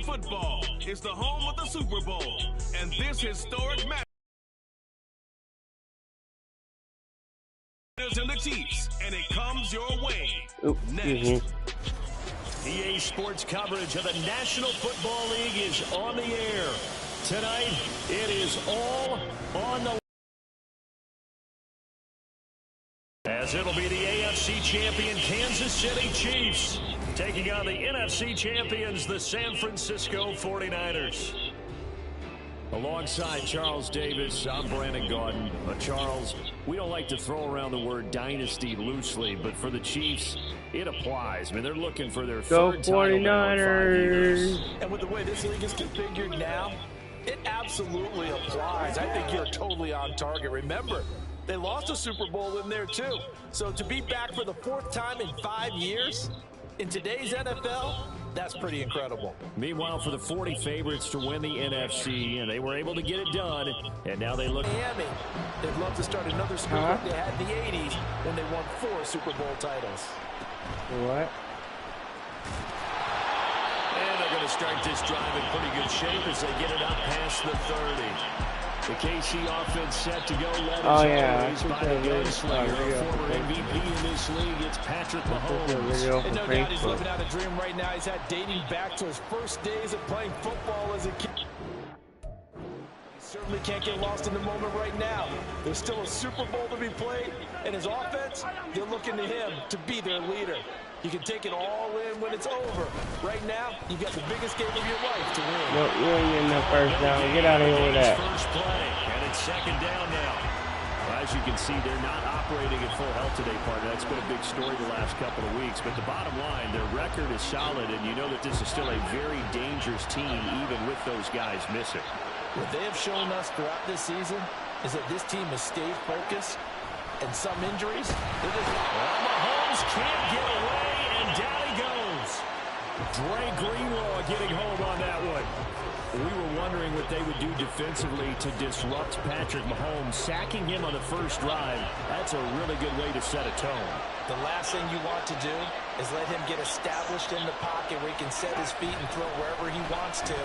American football is the home of the Super Bowl, and this historic match and the Chiefs, and it comes your way. Next. EA Sports coverage of the National Football League is on the air. Tonight, it is all on the as it'll be the AFC champion Kansas City Chiefs taking on the NFC champions, the San Francisco 49ers. Alongside Charles Davis, I'm Brandon Gaudin. Charles, we don't like to throw around the word dynasty loosely, but for the Chiefs, it applies. I mean, they're looking for their third title in 5 years. And with the way this league is configured now, it absolutely applies. I think you're totally on target. Remember, they lost a Super Bowl in there too. So to be back for the 4th time in 5 years in today's NFL, that's pretty incredible. Meanwhile, for the 40 favorites to win the NFC, and they were able to get it done, and now they look. Miami, they'd love to start another streak like they had in the 80s when they won 4 Super Bowl titles. What? And they're going to start this drive in pretty good shape as they get it up past the 30. The KC offense set to go. Always by the gunslinger, former MVP in this league. It's Patrick Mahomes. And no doubt he's living out a dream right now. He's had dating back to his first days of playing football as a kid. Certainly can't get lost in the moment right now. There's still a Super Bowl to be played, and his offense, they're looking to him to be their leader. You can take it all in when it's over. Right now, you've got the biggest game of your life to win. No, you ain't getting no first down. Get out of here with that. First play, and it's 2nd down now. As you can see, they're not operating at full health today, partner. That's been a big story the last couple of weeks. But the bottom line, their record is solid, and you know that this is still a very dangerous team, even with those guys missing. What they have shown us throughout this season is that this team has stayed focused, and some injuries, Mahomes can't get away, and down he goes. Dre Greenlaw getting home on that one. We were wondering what they would do defensively to disrupt Patrick Mahomes. Sacking him on the first drive, that's a really good way to set a tone. The last thing you want to do is let him get established in the pocket where he can set his feet and throw wherever he wants to,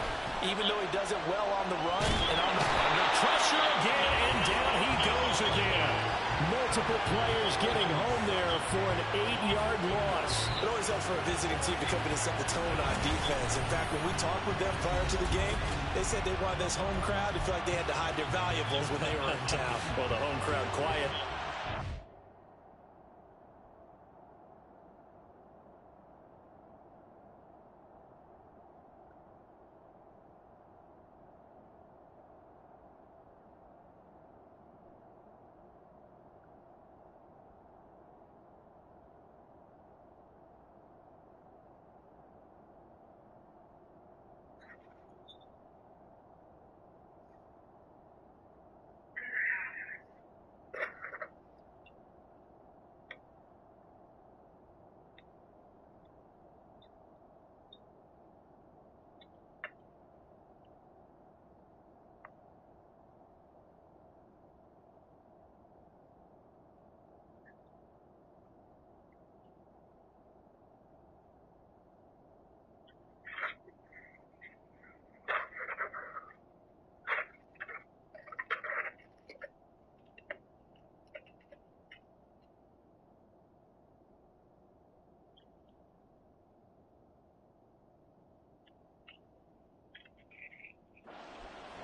even though he does it well on the run and on the pressure again, and down he goes again. Multiple players getting home there for an 8-yard loss. It always helps for a visiting team to come in and set the tone on defense. In fact, when we talked with them prior to the game, they said they wanted this home crowd to feel like they had to hide their valuables when they were in town. Well, the home crowd quiet.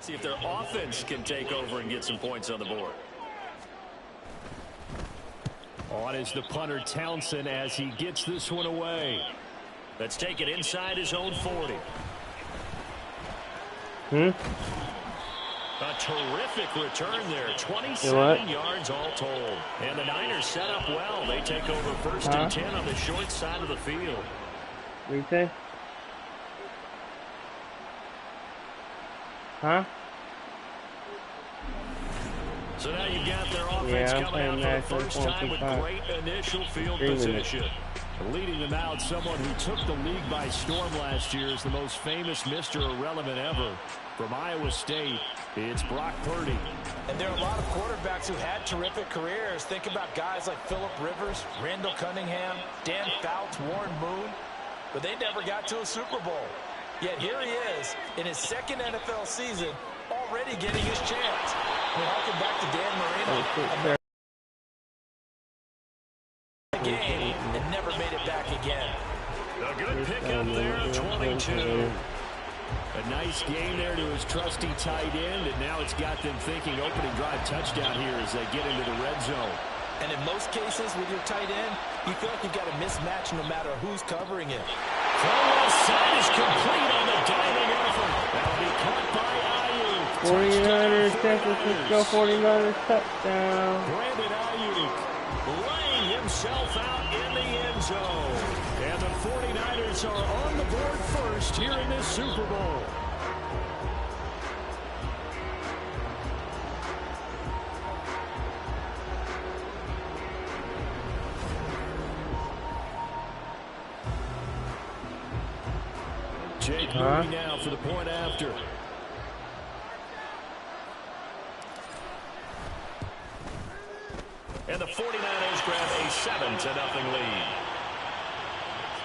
See if their offense can take over and get some points on the board. On is the punter Townsend as he gets this one away. Let's take it inside his own 40. A terrific return there. 27 yards all told. And the Niners set up well. They take over first and 10 on the short side of the field. What do you say? Huh? So now you've got their offense coming out for the first time with great initial field position. Leading them out, someone who took the league by storm last year is the most famous Mr. Irrelevant ever. From Iowa State, it's Brock Purdy. And there are a lot of quarterbacks who had terrific careers. Think about guys like Phillip Rivers, Randall Cunningham, Dan Fouts, Warren Moon. But they never got to a Super Bowl. Yet here he is in his second NFL season, already getting his chance. We're harking back to Dan Marino. Game and never made it back again. A good pickup there, 22. A nice game there to his trusty tight end, and now it's got them thinking opening drive touchdown here as they get into the red zone. And in most cases with your tight end, you feel like you've got a mismatch no matter who's covering him. Throw left side is complete on the diving effort. That'll be caught by Ayuk. 49ers, San Francisco 49ers touchdown. Brandon Ayuk laying himself out in the end zone. And the 49ers are on the board first here in this Super Bowl. Jake Moody now for the point after. And the 49ers grab a 7-0 lead.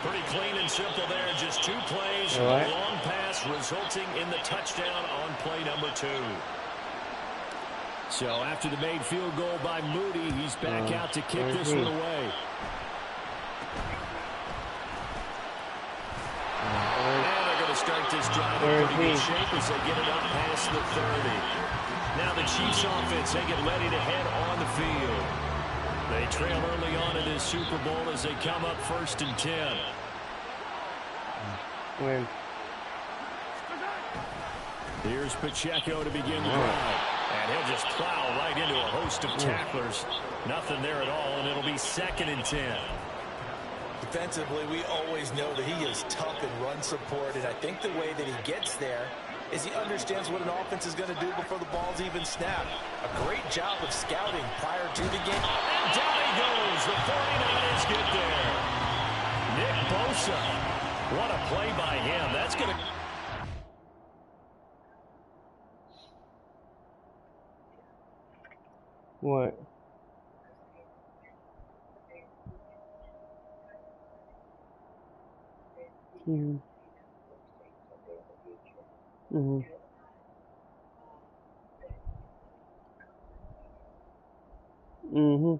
Pretty clean and simple there. Just 2 plays. A long pass resulting in the touchdown on play number 2. So after the made field goal by Moody, he's back out to kick this one away. Start this drive in pretty good shape as they get it up past the 30. Now the Chiefs offense, they get ready to head on the field. They trail early on in this Super Bowl as they come up 1st and 10. Win. Here's Pacheco to begin the drive. And he'll just plow right into a host of tacklers. Nothing there at all, and it'll be 2nd and 10. Defensively, we always know that he is tough in run support, and I think the way that he gets there is he understands what an offense is going to do before the ball's even snapped. A great job of scouting prior to the game. And down he goes. The 49ers get there. Nick Bosa. What a play by him. That's going to... What? Mm-hmm. Mm-hmm. Mm-hmm.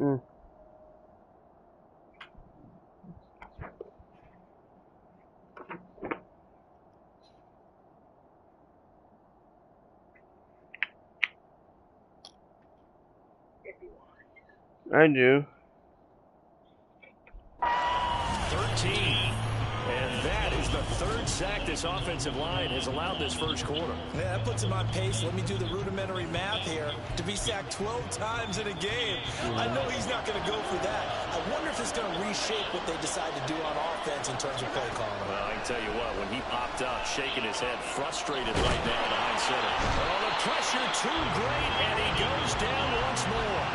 Mm. I do. 13. And that is the 3rd sack this offensive line has allowed this first quarter. Yeah, that puts him on pace. Let me do the rudimentary math here. To be sacked 12 times in a game. I know he's not going to go for that. I wonder if it's going to reshape what they decide to do on offense in terms of play calling. Well, I can tell you what, when he popped up, shaking his head, frustrated right now behind center. Oh, the pressure too great, and he goes down once more.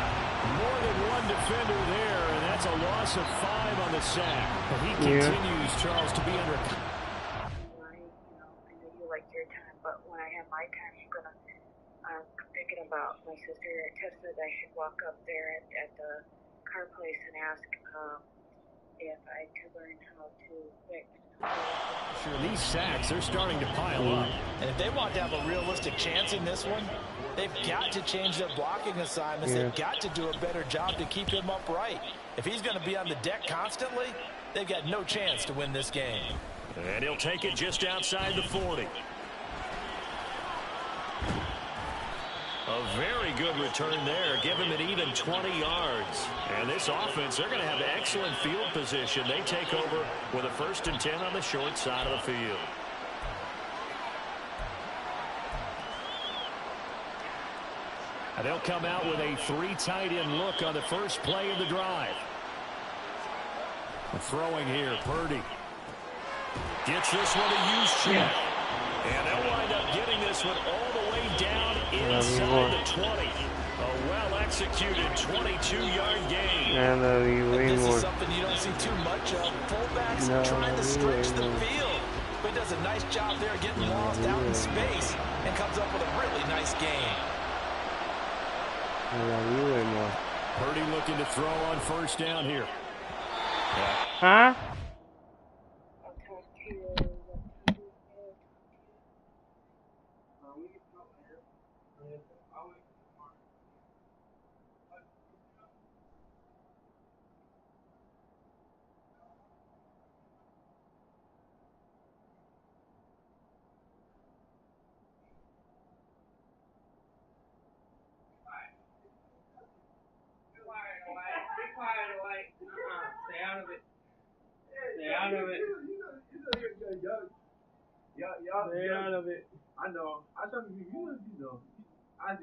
More than one defender there, and that's a loss of 5 on the sack. But he continues, Charles, to be under... I know you like your time, but when I have my time, I'm thinking about my sister Tessa that I should walk up there at the car place and ask if I could learn how to fix. Sure, these sacks, they're starting to pile up. And if they want to have a realistic chance in this one, they've got to change their blocking assignments. They've got to do a better job to keep him upright. If he's going to be on the deck constantly, they've got no chance to win this game. And he'll take it just outside the 40. A very good return there. Give him an even 20 yards. And this offense, they're going to have excellent field position. They take over with a 1st and 10 on the short side of the field. And they'll come out with a 3 tight end look on the first play of the drive. Throwing here, Purdy. Gets this one to use check. And they'll wind up getting this one all the way down inside the 20. A well-executed 22-yard gain. This is something you don't see too much of. Fullbacks trying to stretch the field. But he does a nice job there getting lost out in space and comes up with a really nice gain. Purdy looking to throw on 1st down here. Huh? out of it. Stay out of it. Stay out of it. I know. I thought you know. I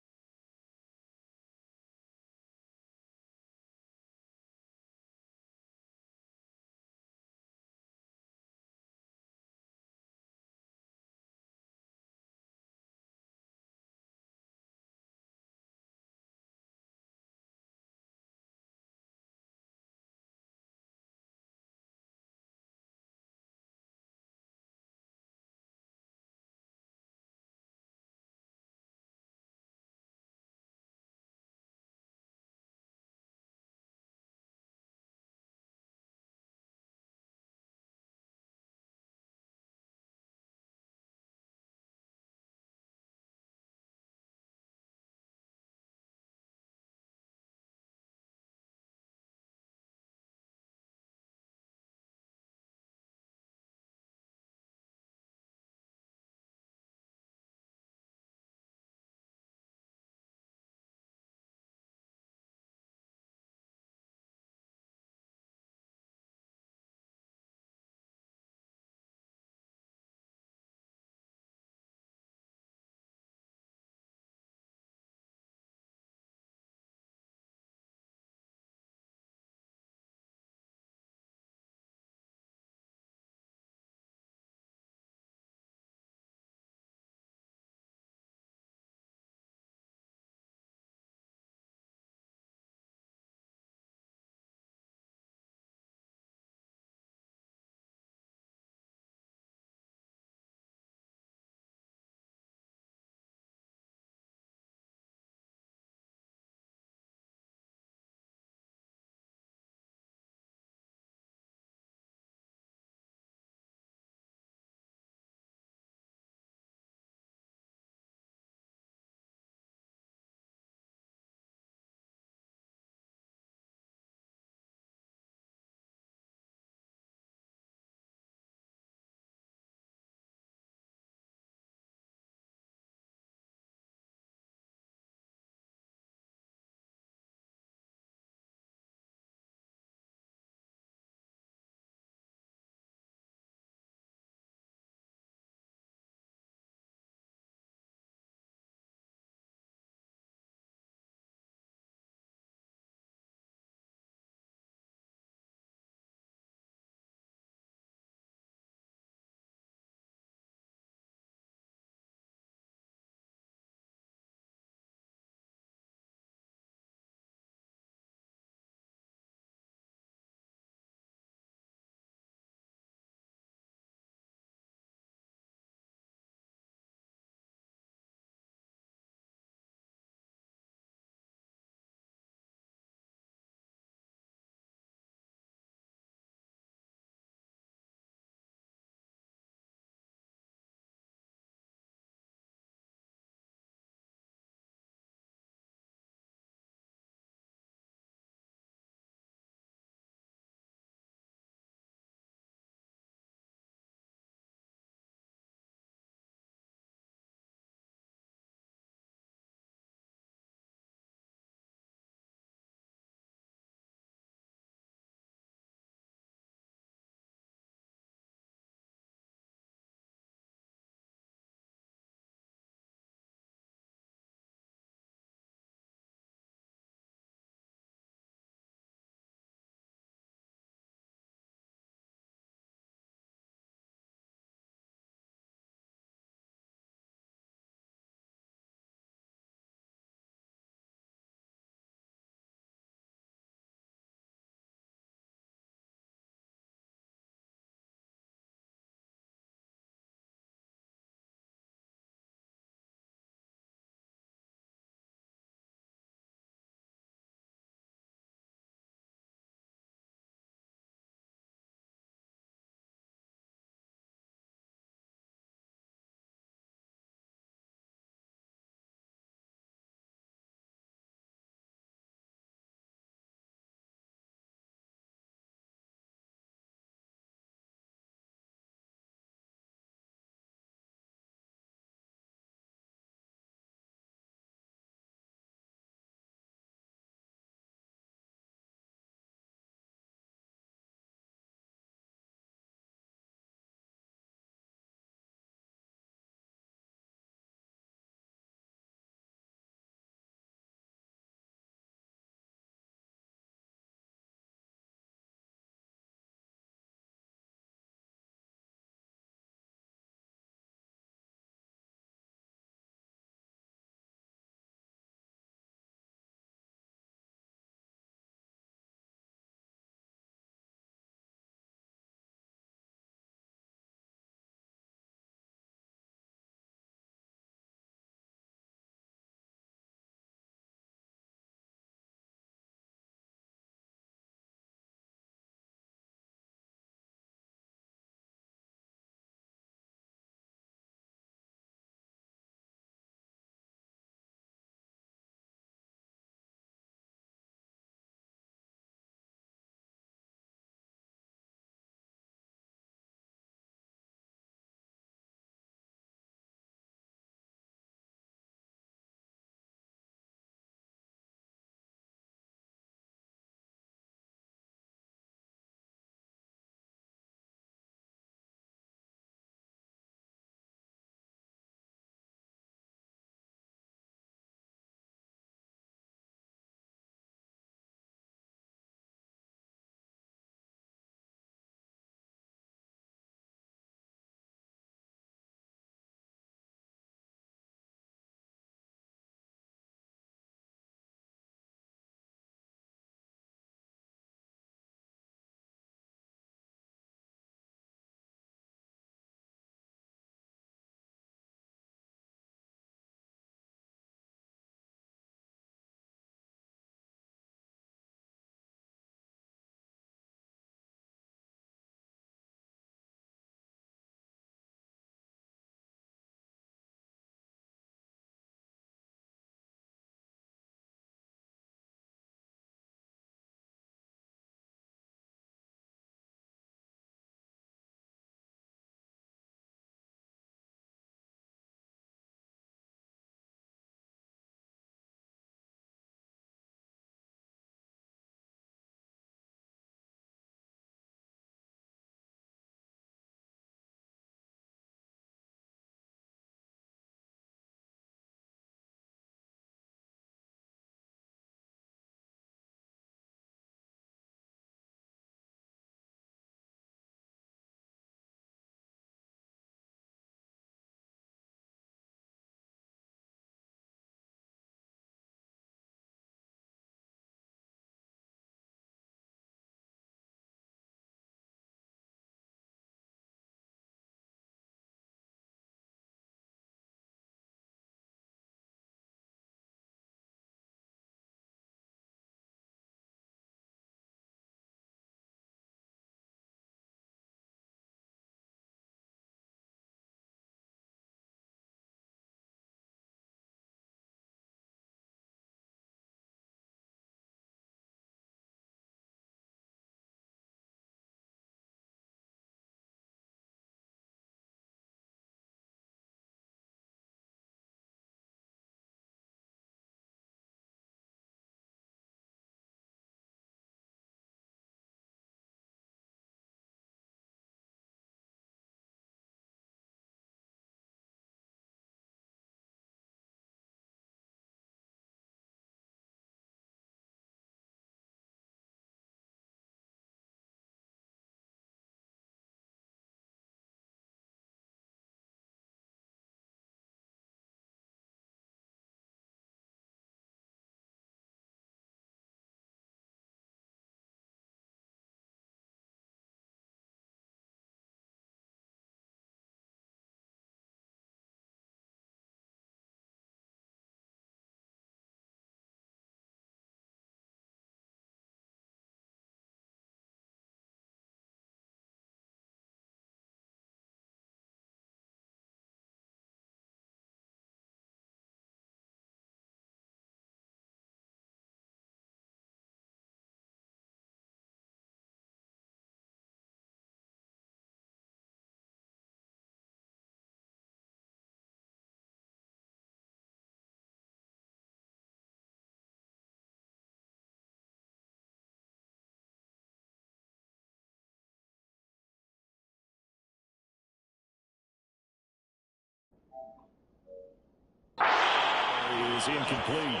is incomplete.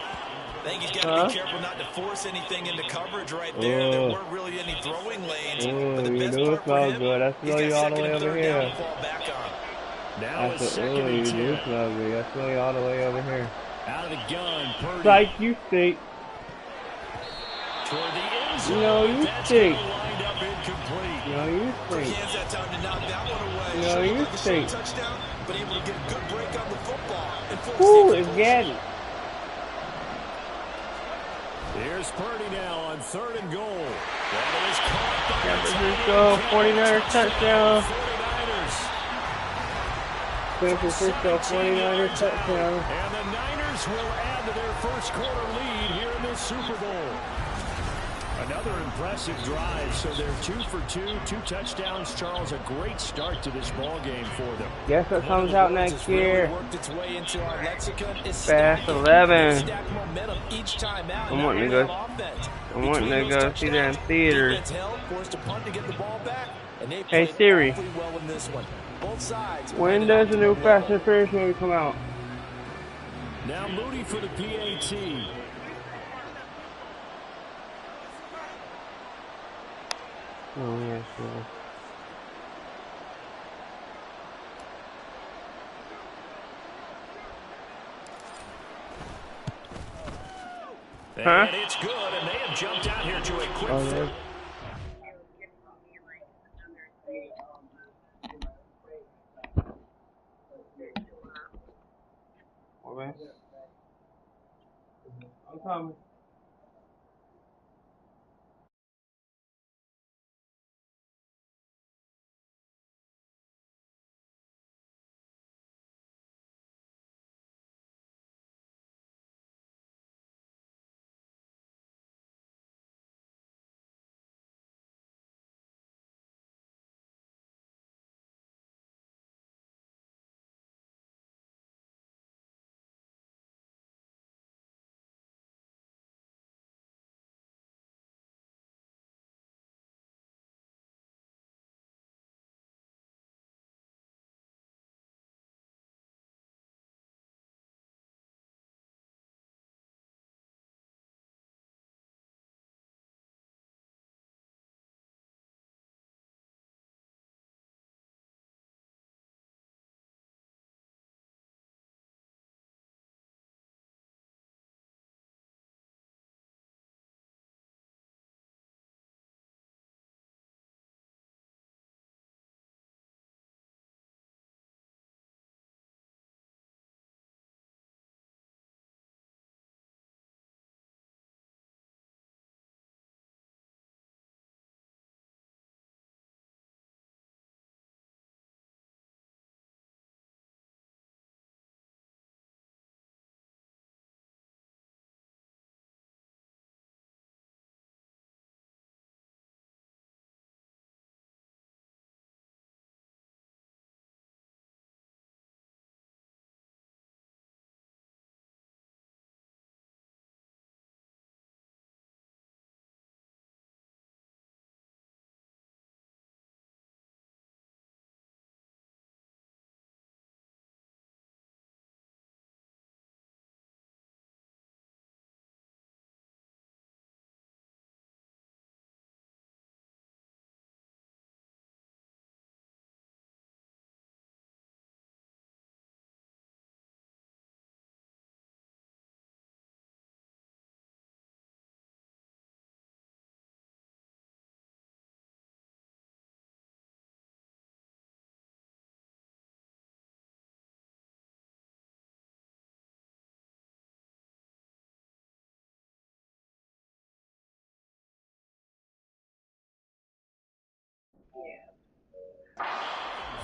I think he's got to be careful not to force anything into coverage right there. There weren't really any throwing lanes. But the best part for him, good. That's he's got second and third down to fall back on. Now it's second and 10. That's really all the way over here. Out of the gun, Purdy. Like you think. Toward the end zone. No, you That's think. lined up incomplete. No, you think. Hands that time to knock that one away. No, you Like a think. touchdown, but able to get a good break on the football. And force Woo, the it's Gaddy. Here's Purdy now on 3rd and goal. That is caught by San the Francisco, tight end. 49ers touchdown. 49ers. San Francisco, 49ers touchdown. And the Niners will add to their first quarter lead here in this Super Bowl. Another impressive drive, so they're 2 for 2, 2 touchdowns. Charles, a great start to this ball game for them. Guess what comes out next year? Worked its way into our lexicon. Fast 11. Stack momentum each time out. I'm wanting to go see that in theaters. Hey Siri, when does the new Fast and Furious movie come out? Now Moody for the PAT. Oh yeah, sure. And it's good, and they have jumped out here to a quick Yeah. I'm coming.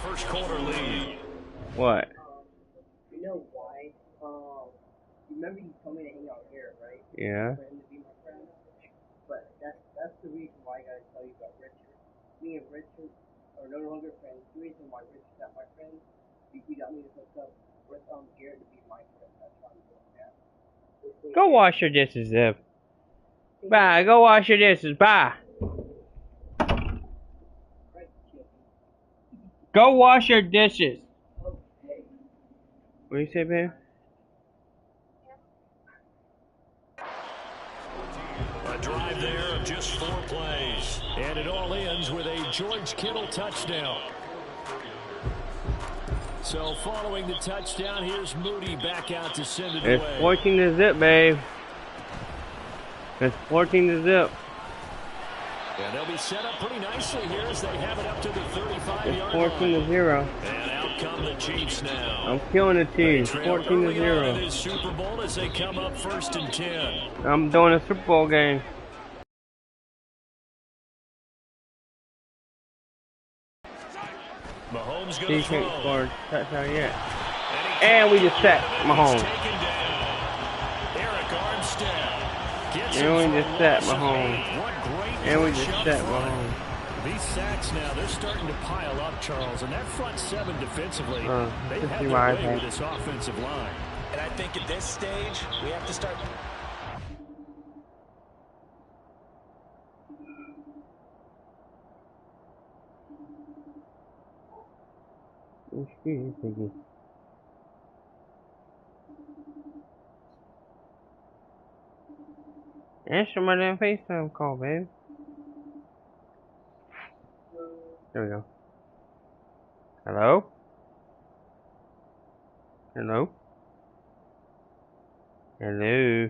First quarter lead. What? You know why? Remember you told me to hang out here, right? Yeah. For him to be my friend. But that's the reason why I gotta tell you about Richard. Me and Richard are no longer friends. The reason why Richard's not my friend, he got me to hook up with Garrett to be my friend. That's why I'm doing that. Go wash your dishes, Zip. Bye. Go wash your dishes. Bye. Go wash your dishes. What do you say, babe? And it all ends with a George Kittle touchdown. So following the touchdown, here's Moody back out to send it away. It's 14-0, babe. It's 14-0. And they'll be set up pretty nicely here as they have it up to the 35-yard It's 14-0. And out come the Chiefs now. I'm killing the Chiefs. 14-0. This Super Bowl as they come up 1st and 10. I'm doing a Super Bowl game. Mahomes going to throw. Scored touchdown yet. And we just set Mahomes. Eric Armstead gets and we just set Mahomes. And we just set Mahomes. These sacks now, they're starting to pile up, Charles. And that front seven defensively, they've had their way with this offensive line. And I think at this stage, we have to start... Excuse me. Answer my damn FaceTime call, babe. There we go. Hello? Hello? Hello?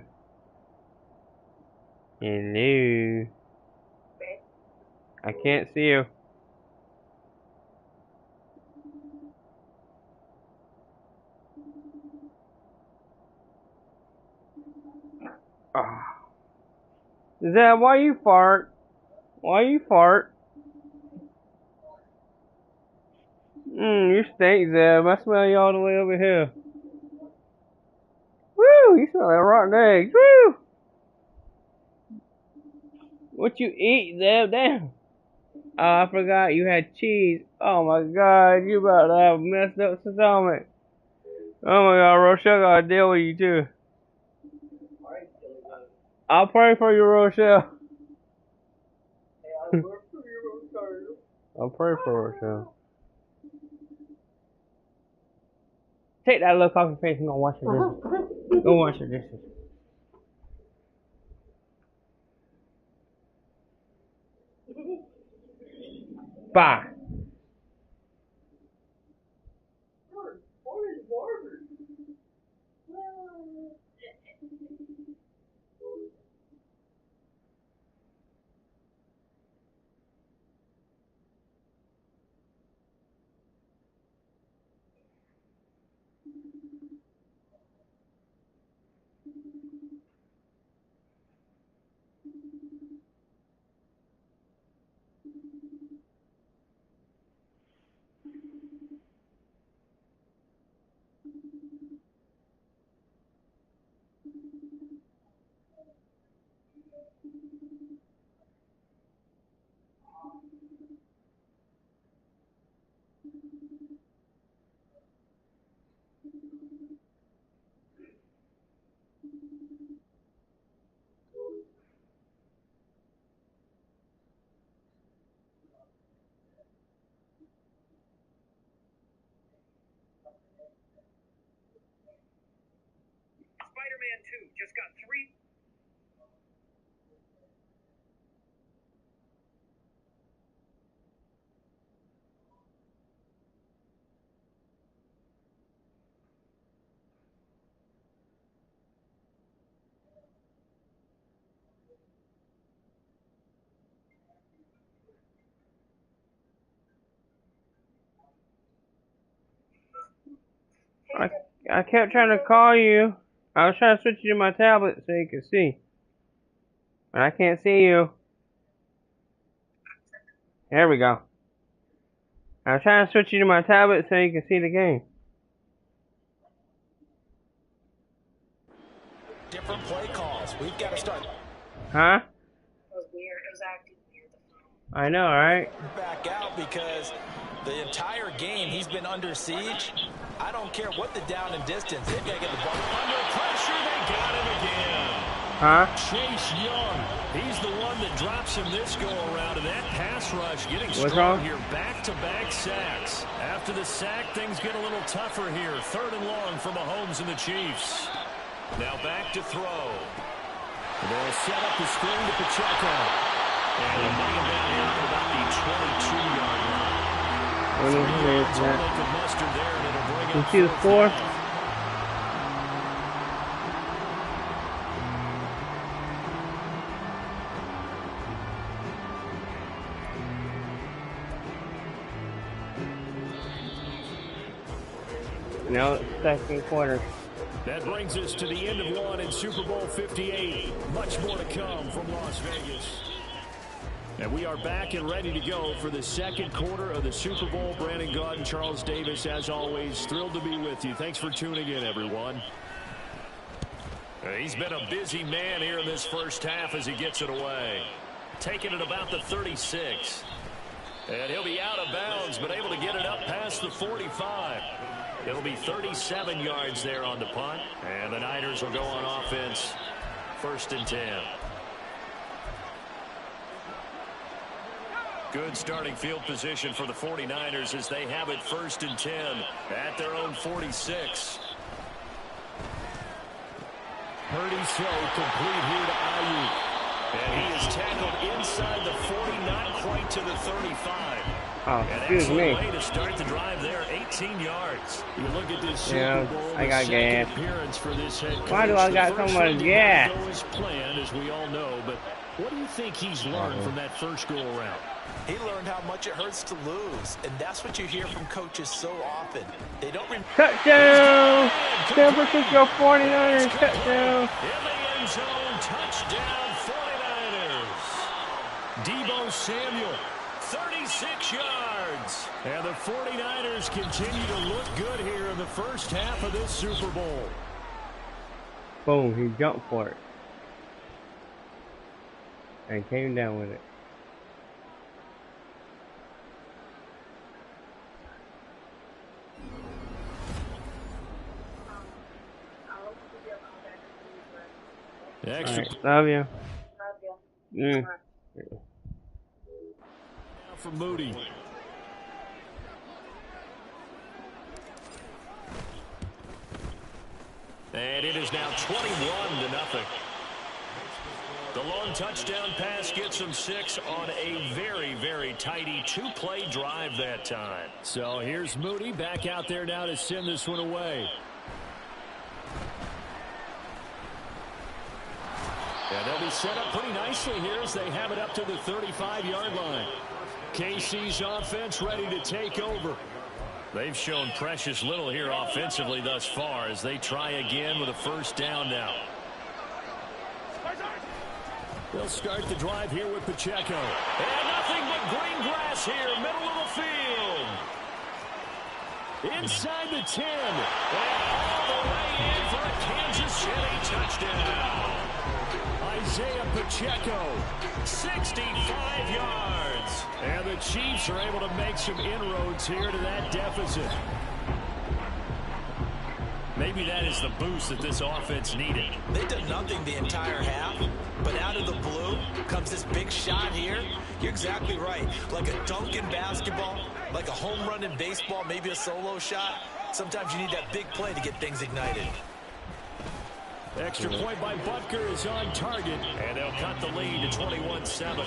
Hello? I can't see you. Zeb, why you fart? Why you fart? You stink, Zeb. I smell you all the way over here. Woo! You smell like rotten eggs. Woo! What you eat, Zeb? Damn. Oh, I forgot you had cheese. Oh my God, you about to have a messed up stomach. Oh my God, Rochelle gotta deal with you too. I'll pray for you, Rochelle. I'll pray for Rochelle. Take that look off your face and go wash your dishes. Go wash your dishes. Bye. Spider-Man 2 just got 3... I kept trying to call you. I was trying to switch you to my tablet so you could see. But I can't see you. There we go. I was trying to switch you to my tablet so you can see the game. Different play calls. We've got to start. Huh? It was weird. It was acting weird. I know, right? Back out because the entire game he's been under siege. I don't care what the down and distance. They've got to get the ball. Under pressure, they got him again. Huh? Chase Young, he's the one that drops him this go-around, and that pass rush getting What's strong wrong? here. Back-to-back sacks. After the sack, things get a little tougher here. 3rd and long for Mahomes and the Chiefs. Now back to throw. They'll set up the screen to Pacheco. And they'll bring him down here at about the 22-yard line. What is That's all that? they can muster there, and it'll bring You up see the 4th score? down. No, second quarter. That brings us to the end of one in Super Bowl 58. Much more to come from Las Vegas. And we are back and ready to go for the second quarter of the Super Bowl. Brandon Gaudin and Charles Davis, as always, thrilled to be with you. Thanks for tuning in, everyone. He's been a busy man here in this first half as he gets it away. Taking it about the 36. And he'll be out of bounds, but able to get it up past the 45. It'll be 37 yards there on the punt. And the Niners will go on offense. 1st and 10. Good starting field position for the 49ers as they have it 1st and 10 at their own 46. Purdy throw complete here to Ayuk. And he is tackled inside the 40, not quite to the 35. Oh, An excuse excellent me. way to start the drive there, 18 yards. You look at this Super Yeah, Bowl, I the got second gas. appearance for this head coach. Why do I The got so first much one did gas? not go as planned, as we all know, but what do you think he's learned from that first go-around? He learned how much it hurts to lose, and that's what you hear from coaches so often. They don't remember. Touchdown! San Francisco 49ers, touchdown! In the end zone, touchdown 49ers. Deebo Samuel, 36 yards. And the 49ers continue to look good here in the first half of this Super Bowl. Boom, he jumped for it. And came down with it. I'll give you a call back as soon as we're Extra Alright, love you. Love you. Mm. Bye. from Moody. And it is now 21-0. The long touchdown pass gets them 6 on a very, very tidy 2-play drive that time. So here's Moody back out there now to send this one away. And they'll be set up pretty nicely here as they have it up to the 35-yard line. KC's offense ready to take over. They've shown precious little here offensively thus far as they try again with a first down now. They'll start the drive here with Pacheco. And nothing but green grass here, middle of the field. Inside the 10. And all the way in for a Kansas City touchdown. Isaiah Pacheco, 65 yards. And the Chiefs are able to make some inroads here to that deficit. Maybe that is the boost that this offense needed. They did nothing the entire half, but out of the blue comes this big shot here. You're exactly right. Like a dunk in basketball, like a home run in baseball, maybe a solo shot. Sometimes you need that big play to get things ignited. Extra point by Butker is on target, and they'll cut the lead to 21-7.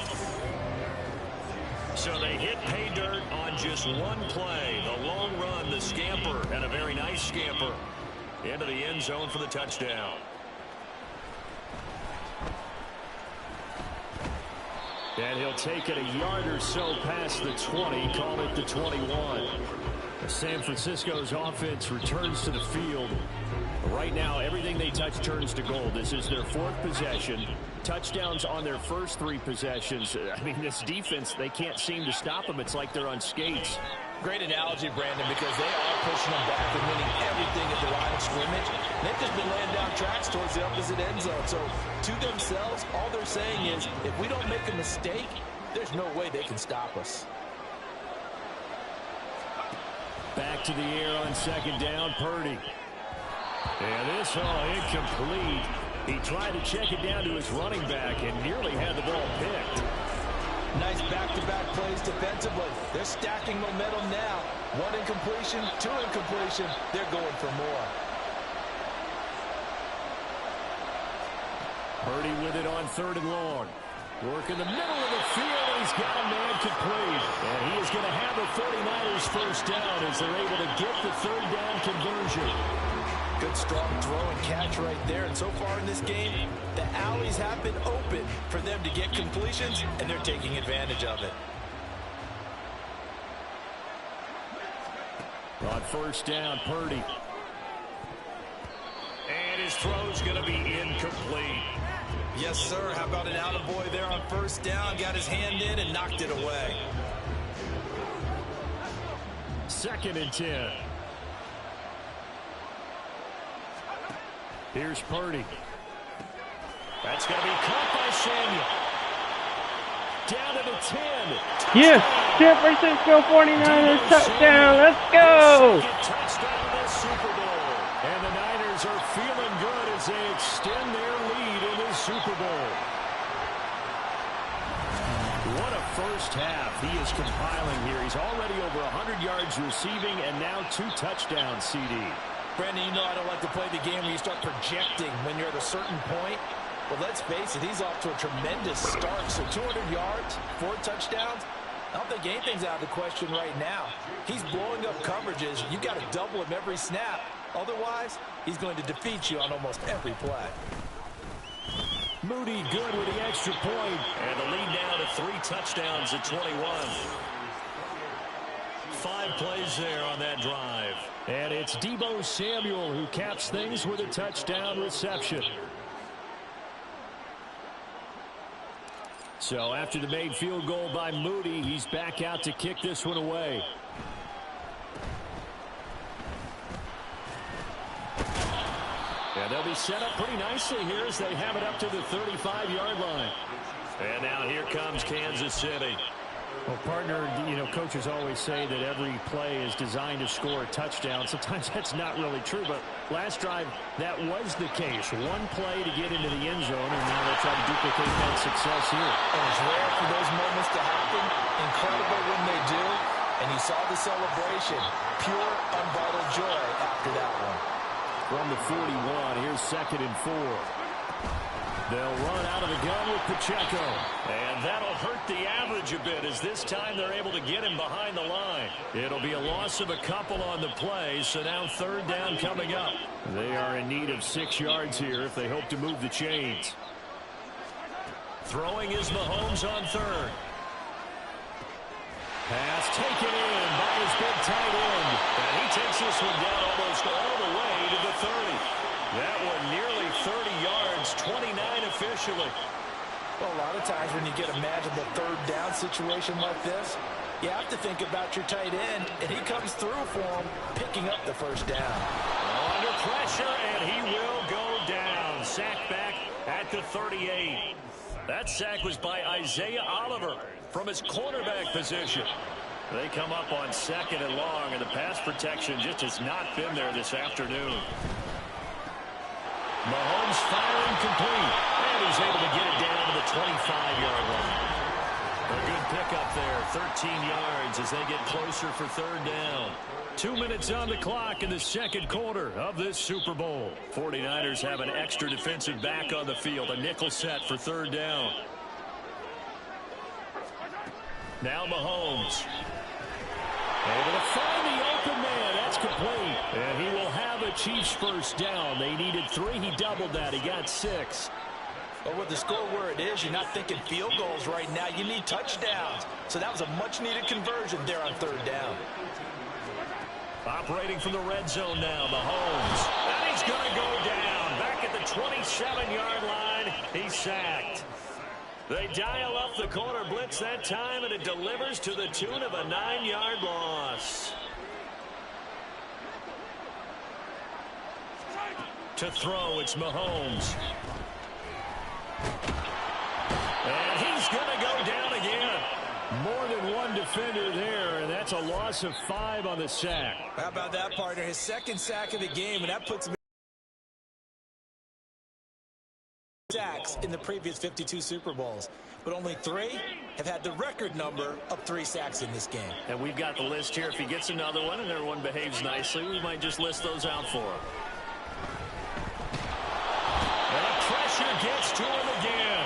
So they hit pay dirt on just one play. The long run, the scamper, and a very nice scamper into the end zone for the touchdown. And he'll take it a yard or so past the 20, call it the 21. San Francisco's offense returns to the field. Right now, everything they touch turns to gold. This is their 4th possession. Touchdowns on their first 3 possessions. I mean, this defense, they can't seem to stop them. It's like they're on skates. Great analogy, Brandon, because they are pushing them back and winning everything at the line of scrimmage. They've just been laying down tracks towards the opposite end zone. So, to themselves, all they're saying is, if we don't make a mistake, there's no way they can stop us. Back to the air on second down, Purdy. And this incomplete. He tried to check it down to his running back and nearly had the ball picked. Nice back-to-back plays defensively. They're stacking momentum now. 1 incompletion, 2 incompletion. They're going for more. Purdy with it on 3rd and long. Work in the middle of the field, and he's got a man complete. And he is going to have the 49ers first down as they're able to get the third down conversion. Good strong throw and catch right there. And so far in this game, the alleys have been open for them to get completions, and they're taking advantage of it. On first down, Purdy. And his throw's going to be incomplete. Yes, sir. How about an attaboy there on first down? Got his hand in and knocked it away. 2nd and 10. Here's Purdy. That's going to be caught by Samuel. Down to the 10. Yes, San Francisco 49ers touchdown. Let's go. Touchdown this Super Bowl. And the Niners are feeling good as they extend their lead in this Super Bowl. What a first half he is compiling here. He's already over 100 yards receiving and now 2 touchdowns, CD. Brandon, you know I don't like to play the game where you start projecting when you're at a certain point. But let's face it, he's off to a tremendous start. So 200 yards, 4 touchdowns. I don't think anything's out of the question right now. He's blowing up coverages. You got to double him every snap. Otherwise, he's going to defeat you on almost every play. Moody good with the extra point. And the lead now to 3 touchdowns at 21. 5 plays there on that drive. And it's Deebo Samuel who caps things with a touchdown reception. So after the made field goal by Moody, he's back out to kick this one away. And they'll be set up pretty nicely here as they have it up to the 35-yard line. And now here comes Kansas City. Well, partner, you know, coaches always say that every play is designed to score a touchdown. Sometimes that's not really true, but last drive, that was the case. One play to get into the end zone, and now they'll try to duplicate that success here. And it's rare for those moments to happen. Incredible when they do. And you saw the celebration. Pure, unbridled joy after that one. From the 41, here's 2nd and 4. They'll run out of the gun with Pacheco. And that'll hurt the average a bit as this time they're able to get him behind the line. It'll be a loss of a couple on the play, so now 3rd down coming up. They are in need of 6 yards here if they hope to move the chains. Throwing is Mahomes on 3rd. Pass taken in by his big tight end. And he takes this one down almost all the way to the 30. That one nearly 30 yards, 29 officially. Well, a lot of times when you get a magical 3rd down situation like this, you have to think about your tight end, and he comes through for him, picking up the 1st down. Under pressure, and he will go down. Sack back at the 38. That sack was by Isaiah Oliver from his cornerback position. They come up on 2nd and long, and the pass protection just has not been there this afternoon. Mahomes firing complete, and he's able to get it down to the 25-yard line. A good pickup there, 13 yards as they get closer for 3rd down. 2 minutes on the clock in the 2nd quarter of this Super Bowl. 49ers have an extra defensive back on the field, a nickel set for 3rd down. Now Mahomes. Able to find the open man. That's complete. And he will have a Chiefs 1st down. They needed 3. He doubled that. He got 6. But with the score where it is, you're not thinking field goals right now. You need touchdowns. So that was a much-needed conversion there on 3rd down. Operating from the red zone now, Mahomes. And he's going to go down. Back at the 27-yard line, he's sacked. They dial up the corner blitz that time, and it delivers to the tune of a 9-yard loss. To throw, it's Mahomes. And he's going to go down again. More than one defender there, and that's a loss of 5 on the sack. How about that, partner? His 2nd sack of the game, and that puts him sacks in the previous 52 Super Bowls. But only 3 have had the record number of 3 sacks in this game. And we've got the list here. If he gets another one and everyone behaves nicely, we might just list those out for him. And the pressure gets to him again.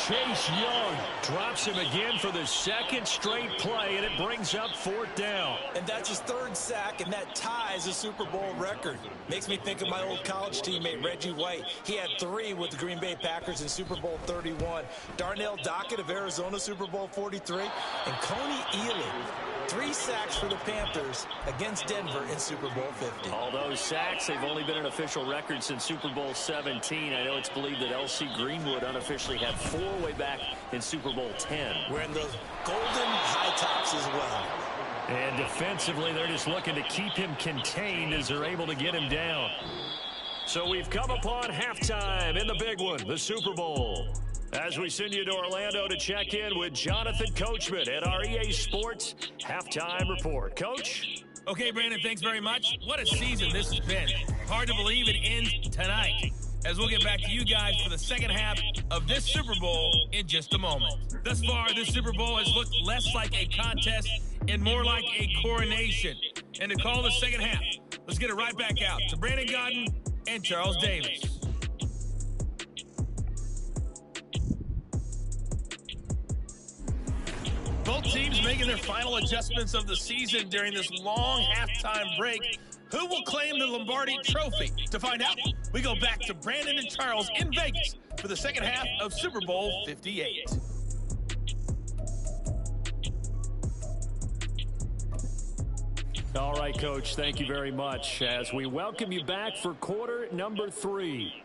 Chase Young drops him again for the second straight play, and it brings up 4th down. And that's his 3rd sack, and that ties a Super Bowl record. Makes me think of my old college teammate, Reggie White. He had 3 with the Green Bay Packers in Super Bowl 31. Darnell Dockett of Arizona, Super Bowl 43. And Coney Ealy, 3 sacks for the Panthers against Denver in Super Bowl 50. All those sacks, they've only been an official record since Super Bowl 17. I know it's believed that L.C. Greenwood unofficially had 4 way back in Super Bowl 10. Wearing those golden high tops as well. And defensively, they're just looking to keep him contained as they're able to get him down. So we've come upon halftime in the big one, the Super Bowl. As we send you to Orlando to check in with Jonathan Coachman at our EA Sports Halftime Report. Coach? Okay, Brandon, thanks very much. What a season this has been. Hard to believe it ends tonight, as we'll get back to you guys for the second half of this Super Bowl in just a moment. Thus far, this Super Bowl has looked less like a contest and more like a coronation. And to call the second half, let's get it right back out to Brandon Gaudin and Charles Davis. Both teams making their final adjustments of the season during this long halftime break. Who will claim the Lombardi Trophy? To find out, we go back to Brandon and Charles in Vegas for the second half of Super Bowl 58. All right, Coach, thank you very much as we welcome you back for quarter number 3.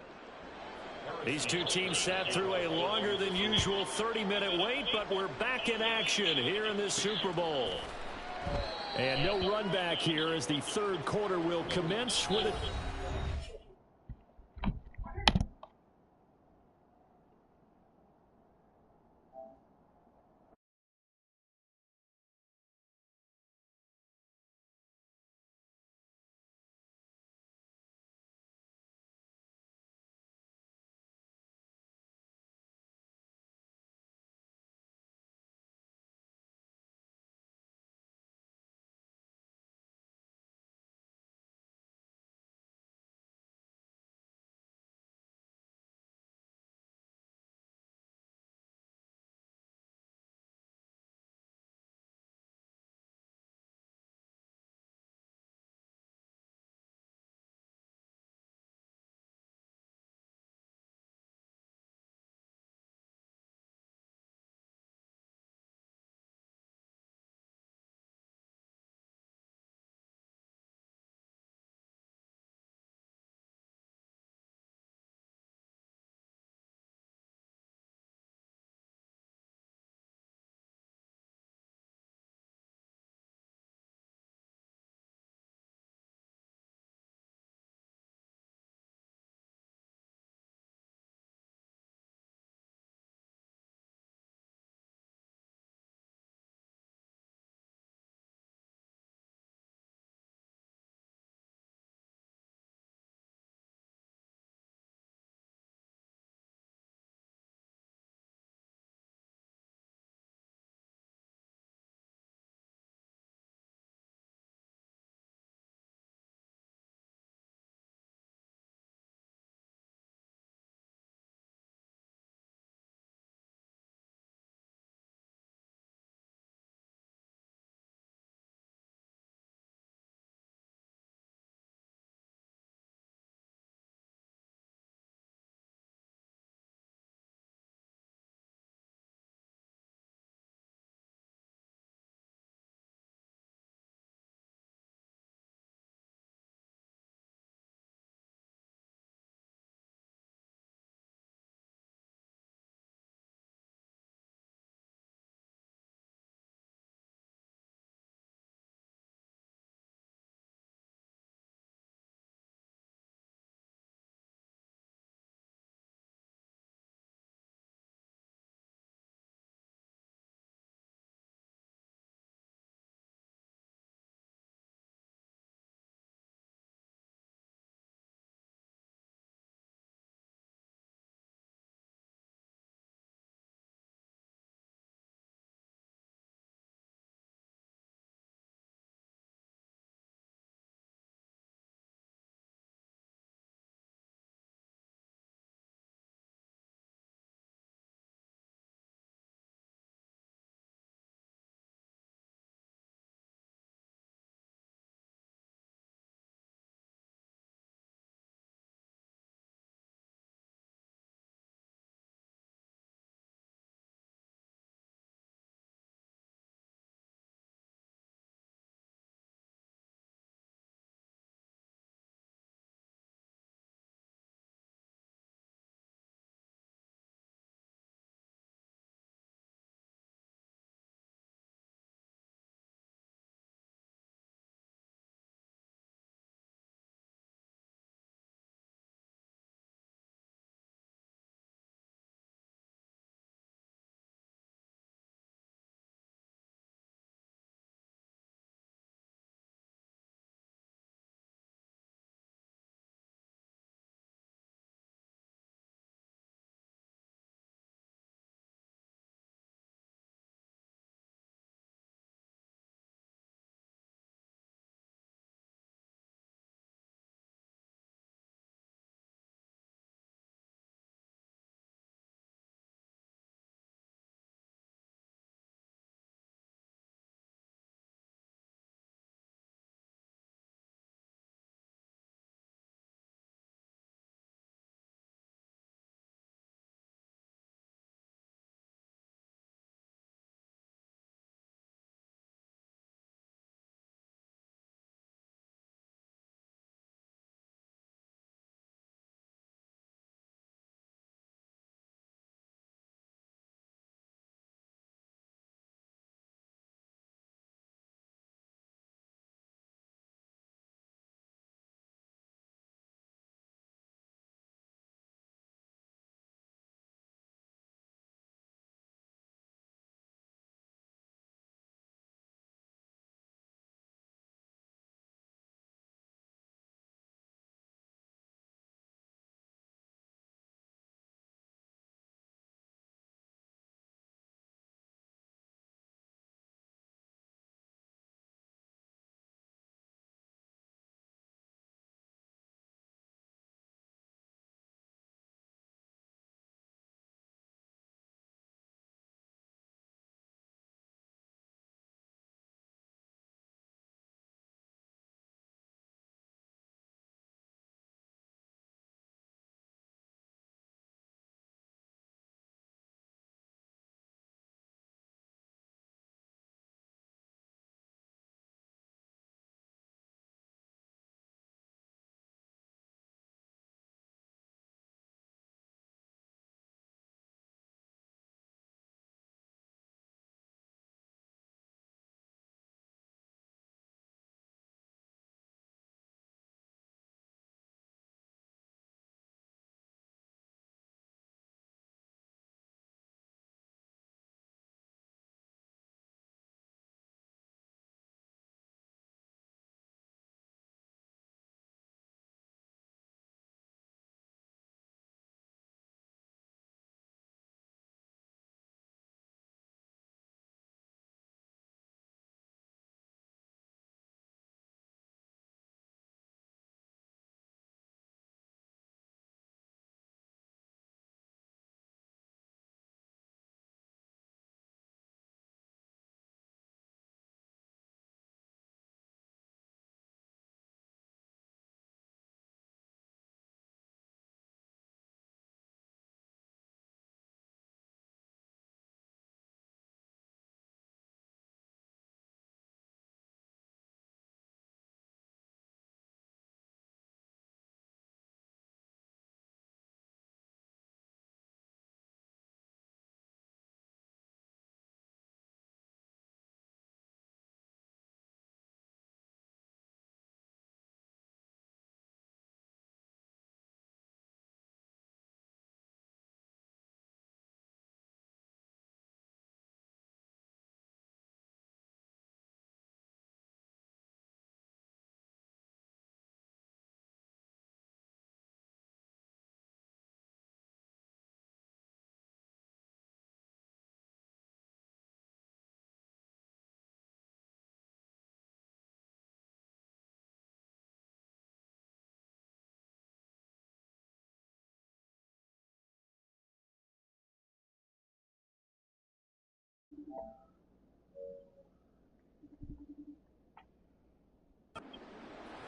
These two teams sat through a longer than usual 30-minute wait, but we're back in action here in this Super Bowl. And no run back here as the third quarter will commence with it.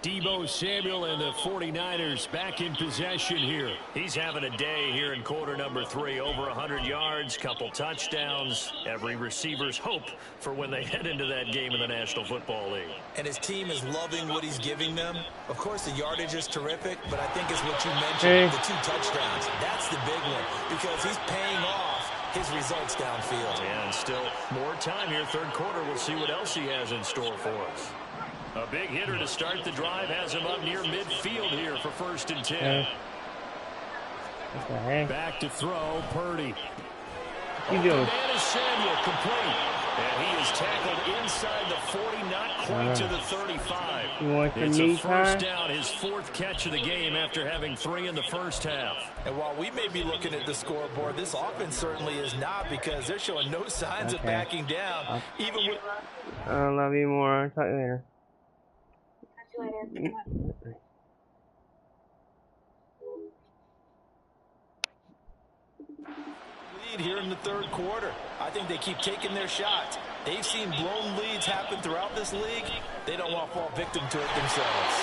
Deebo Samuel and the 49ers back in possession here. He's having a day here in quarter number 3. Over 100 yards, couple touchdowns. Every receiver's hope for when they head into that game in the National Football League. And his team is loving what he's giving them. Of course, the yardage is terrific, but I think it's what you mentioned, the 2 touchdowns. That's the big one because he's paying off his results downfield. And still more time here, third quarter. We'll see what else he has in store for us. A big hitter to start the drive has him up near midfield here for 1st and 10. Back to throw, Purdy. You doing? Man is Samuel, complete. And he is tackled inside the 40, not quite to the 35. You want some it's knee a first time? down, his 4th catch of the game after having 3 in the first half. And while we may be looking at the scoreboard, this offense certainly is not because they're showing no signs of backing down. Even with I love you more. Talk later. lead here in the third quarter. I think they keep taking their shots. They've seen blown leads happen throughout this league. They don't want to fall victim to it themselves.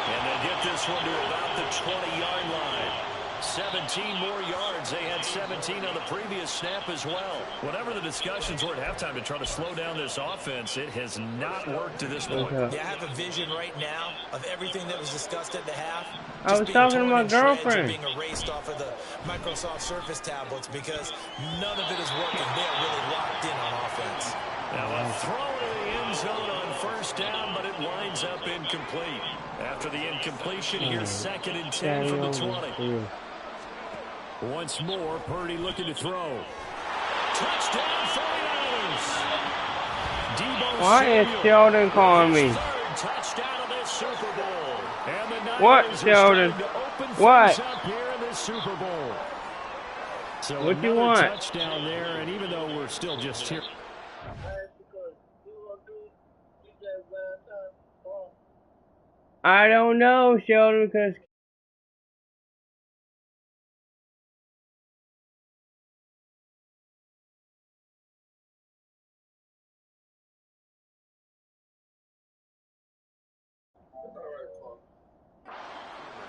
And they get this one to about the 20-yard line. 17 more yards. They had 17 on the previous snap as well. Whatever the discussions were at halftime to try to slow down this offense, it has not worked to this point. Yeah, I have a vision right now of everything that was discussed at the half. I was talking to my girlfriend. Being erased off of the Microsoft Surface tablets because none of it is working. They're really locked in on offense. Now a throw to the end zone on first down, but it winds up incomplete. After the incompletion, here's 2nd and 10 from the 20. Once more, Purdy looking to throw. Touchdown 49ers! Deebo Why is Sheldon calling me? Third touchdown of this Super Bowl. And the Niners What, Sheldon? What? Up here in this Super Bowl. So what do you want? Touchdown there, and even though we're still just here. I don't know, Sheldon, because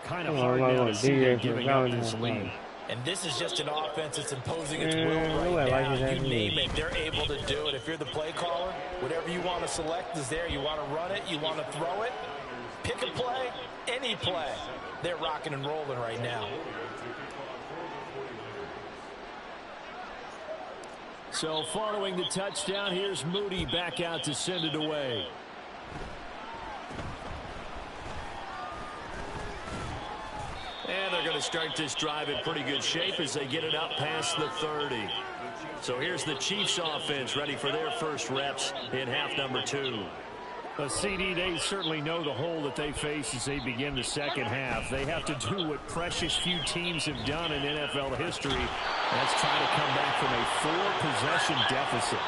kind of hard now to see them giving up this lead. And this is just an offense that's imposing its will right now. You name it, they're able to do it. If you're the play caller, whatever you want to select is there. You want to run it, you want to throw it, pick a play, any play. They're rocking and rolling right now. So following the touchdown, here's Moody back out to send it away. And they're going to start this drive in pretty good shape as they get it up past the 30. So here's the Chiefs offense ready for their first reps in half number 2. CD, they certainly know the hole that they face as they begin the second half. They have to do what precious few teams have done in NFL history. That's try to come back from a 4-possession deficit.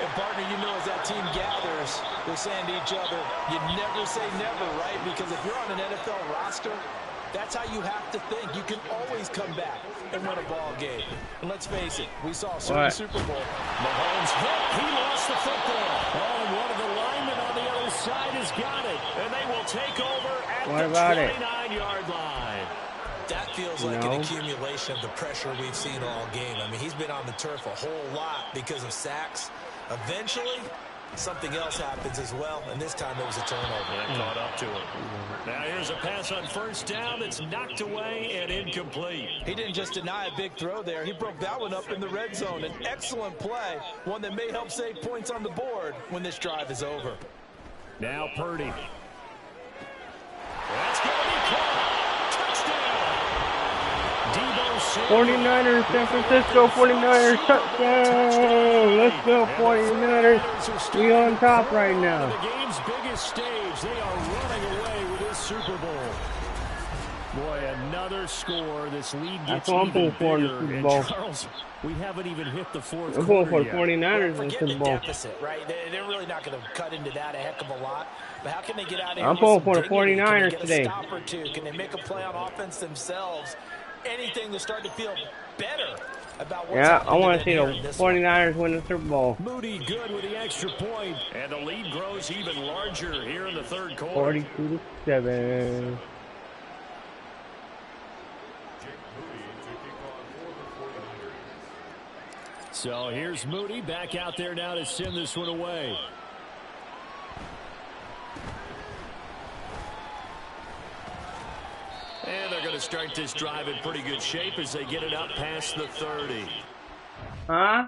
And partner, you know, as that team gathers, we're saying to each other, you never say never, right? Because if you're on an NFL roster, that's how you have to think. You can always come back and win a ball game. And let's face it, we saw a certain Super Bowl. Mahomes hit. He lost the football. Oh, and one of the linemen on the other side has got it. And they will take over at the 29-yard line. That feels like an accumulation of the pressure we've seen all game. I mean, he's been on the turf a whole lot because of sacks. Eventually, something else happens as well, and this time there was a turnover. That caught up to him. Now here's a pass on first down that's knocked away and incomplete. He didn't just deny a big throw there. He broke that one up in the red zone. An excellent play, one that may help save points on the board when this drive is over. Now Purdy. That's going to be caught. Touchdown. Deebo Samuel. 49ers, San Francisco 49ers, touchdown! Let's go 49ers. We on top right now. The game's biggest stage. They are running away with this Super Bowl. Boy, another score. This lead gets even bigger. And Charles, we haven't even hit the fourth quarter. I'm going for the 49ers in the Super Bowl. Deficit, right? They're really not going to cut into that a heck of a lot. But how can they get out of here? I'm going for the 49ers today. Can they get a stop or two? Can they make a play on offense themselves? Anything to start to feel better about what's Yeah, I happening want to see the here in this 49ers win the Super Bowl. Moody good with the extra point, and the lead grows even larger here in the third quarter. 42-7. So here's Moody back out there now to send this one away. And they're going to start this drive in pretty good shape as they get it up past the 30. Huh?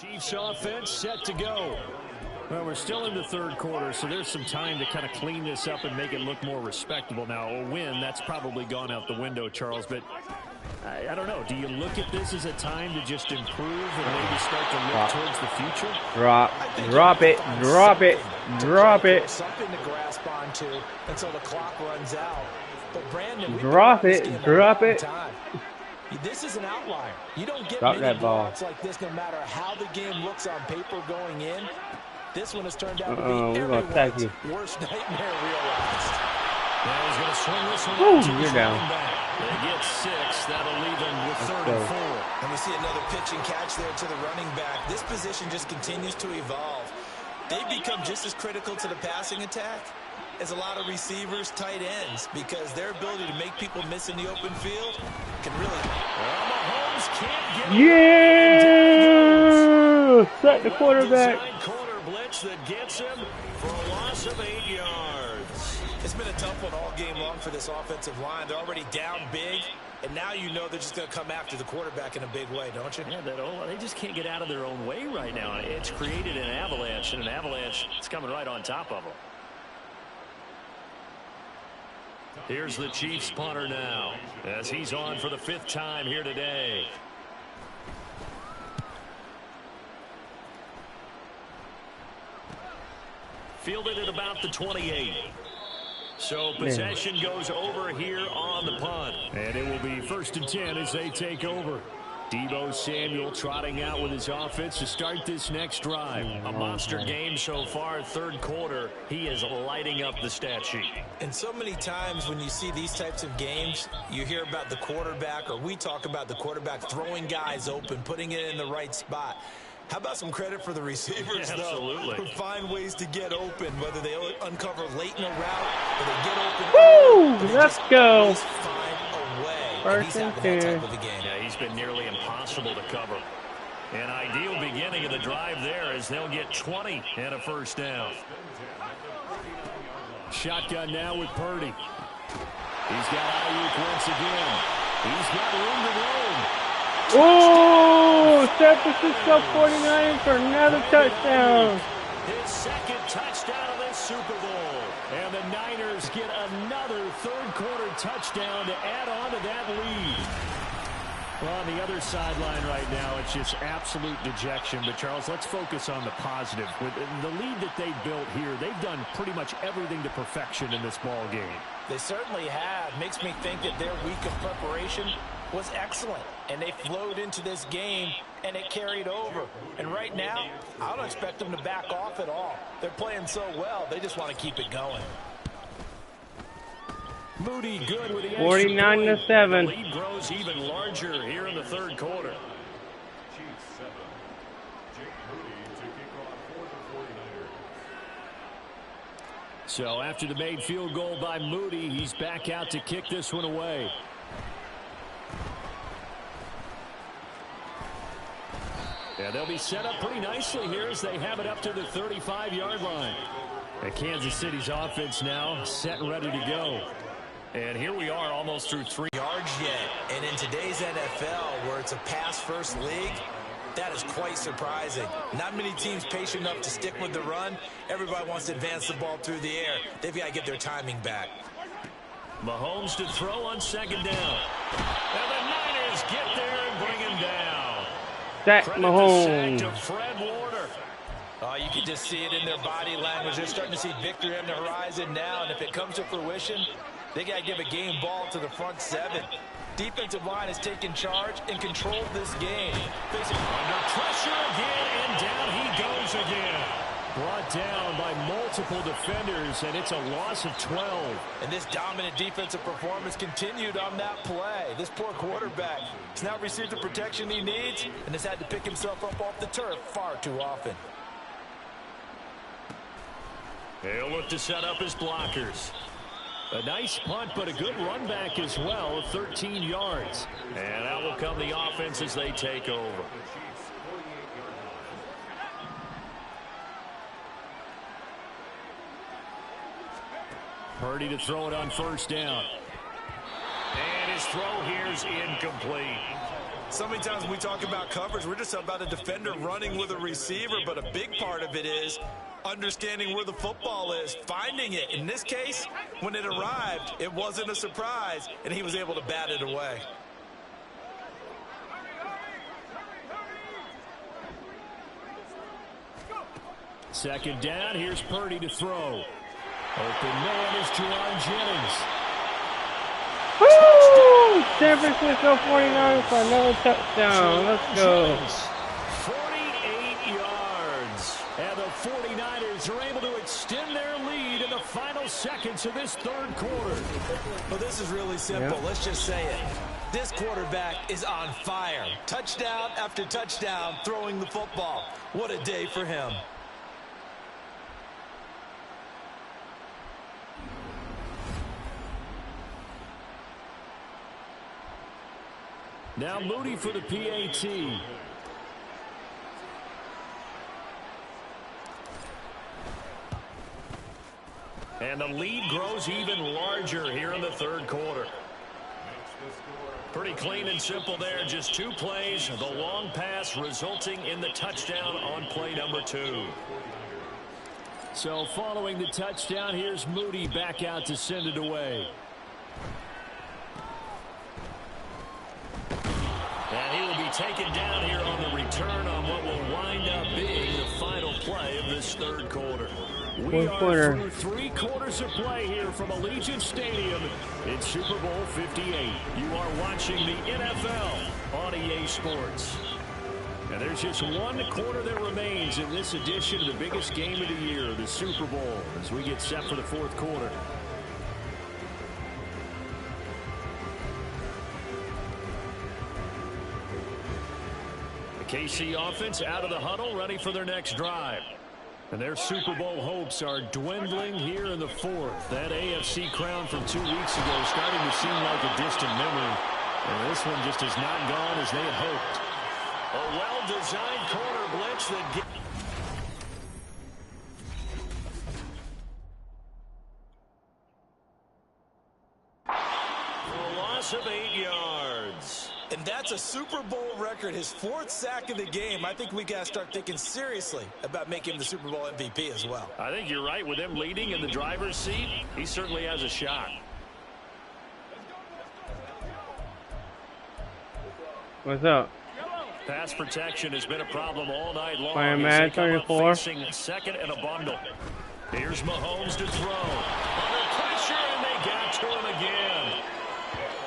Chiefs offense set to go. Well, we're still in the third quarter, so there's some time to kind of clean this up and make it look more respectable. Now, a win, that's probably gone out the window, Charles, but I don't know. Do you look at this as a time to just improve and maybe start to look towards the future? Drop it. Something to grasp onto until the clock runs out. But Brandon, drop it. This is an outlier. You don't get Drop many that ball. blocks like this no matter how the game looks on paper going in. This one has turned out to be we're gonna attack everyone's you. worst nightmare realized. Now he's going to swing this one Woo, out to you're his down. running back. They get 6. That'll leave him with third and 4. And we see another pitch and catch there to the running back. This position just continues to evolve. They've become just as critical to the passing attack as a lot of receivers, tight ends, because their ability to make people miss in the open field can really... Well, Mahomes can't get Yeah! Set the quarterback. Inside corner blitz that gets him for a loss of 8 yards. It's been a tough one all game long for this offensive line. They're already down big, and now you know they're just going to come after the quarterback in a big way, don't you? Yeah, they just can't get out of their own way right now. It's created an avalanche, and an avalanche is coming right on top of them. Here's the Chiefs punter now, as he's on for the 5th time here today. Fielded at about the 28. So possession goes over here on the punt. And it will be 1st and 10 as they take over. Deebo Samuel trotting out with his offense to start this next drive. A monster game so far, third quarter. He is lighting up the stat sheet. And so many times when you see these types of games, you hear about the quarterback, or we talk about the quarterback throwing guys open, putting it in the right spot. How about some credit for the receivers, Yeah, absolutely. though, who find ways to get open, whether they uncover late in a route or they get open. Woo! They Let's just go. always find a way. And he's 1st and having that 10. type of a game. Yeah, he's been nearly impossible to cover. An ideal beginning of the drive there as they'll get 20 and a 1st down. Shotgun now with Purdy. He's got Ayuk once again. He's got room to roam. Oh, San Francisco 49ers for another touchdown. His 2nd touchdown of this Super Bowl. And the Niners get another third quarter touchdown to add on to that lead. Well, on the other sideline right now, it's just absolute dejection. But, Charles, let's focus on the positive. With the lead that they built here, they've done pretty much everything to perfection in this ball game. They certainly have. Makes me think that their week of preparation was excellent. And they flowed into this game, and it carried over. And right now, I don't expect them to back off at all. They're playing so well, they just want to keep it going. Moody good with the 49-7. The lead grows even larger here in the third quarter. So after the made field goal by Moody, he's back out to kick this one away. Yeah, they'll be set up pretty nicely here as they have it up to the 35-yard line. And Kansas City's offense now set and ready to go. And here we are almost through 3 yards yet. And in today's NFL, where it's a pass-first league, that is quite surprising. Not many teams patient enough to stick with the run. Everybody wants to advance the ball through the air. They've got to get their timing back. Mahomes to throw on second down. And the Niners get there and bring him down. Sack Mahomes. To Fred Warner. Oh, you can just see it in their body language. They're starting to see victory on the horizon now. And if it comes to fruition, they got to give a game ball to the front 7. Defensive line has taken charge and controlled this game. Facing under pressure again, and down he goes again. Brought down by multiple defenders, and it's a loss of 12. And this dominant defensive performance continued on that play. This poor quarterback has not received the protection he needs and has had to pick himself up off the turf far too often. They'll look to set up his blockers. A nice punt, but a good run back as well, 13 yards. And out will come the offense as they take over. Purdy to throw it on first down. And his throw here is incomplete. So many times when we talk about coverage, we're just about a defender running with a receiver, but a big part of it is understanding where the football is, finding it. In this case, when it arrived, it wasn't a surprise, and he was able to bat it away. Second down, here's Purdy to throw. Open man is Jauan Jennings. Woo! San Francisco 49 for another touchdown. Let's go. 48 yards. And the 49ers are able to extend their lead in the final seconds of this third quarter. Well, this is really simple. Let's just say it. This quarterback is on fire. Touchdown after touchdown throwing the football. What a day for him. Now Moody for the PAT. And the lead grows even larger here in the third quarter. Pretty clean and simple there. Just 2 plays. The long pass resulting in the touchdown on play number 2. So following the touchdown, here's Moody back out to send it away. And he will be taken down here on the return on what will wind up being the final play of this third quarter. We are through 3 quarters of play here from Allegiant Stadium in Super Bowl 58. You are watching the NFL on EA Sports. And there's just 1 quarter that remains in this edition of the biggest game of the year, the Super Bowl, as we get set for the 4th quarter. KC offense out of the huddle, ready for their next drive. And their Super Bowl hopes are dwindling here in the 4th. That AFC crown from 2 weeks ago starting to seem like a distant memory. And this one just has not gone as they had hoped. A well-designed corner blitz that for a loss of 8 yards. And that's a Super Bowl record, his 4th sack of the game. I think we got to start thinking seriously about making him the Super Bowl MVP as well. I think you're right. With him leading in the driver's seat, he certainly has a shot. What's up? Pass protection has been a problem all night long. Playing Madden 34. Facing second and a bundle. Here's Mahomes to throw. Under pressure, and they got to him again.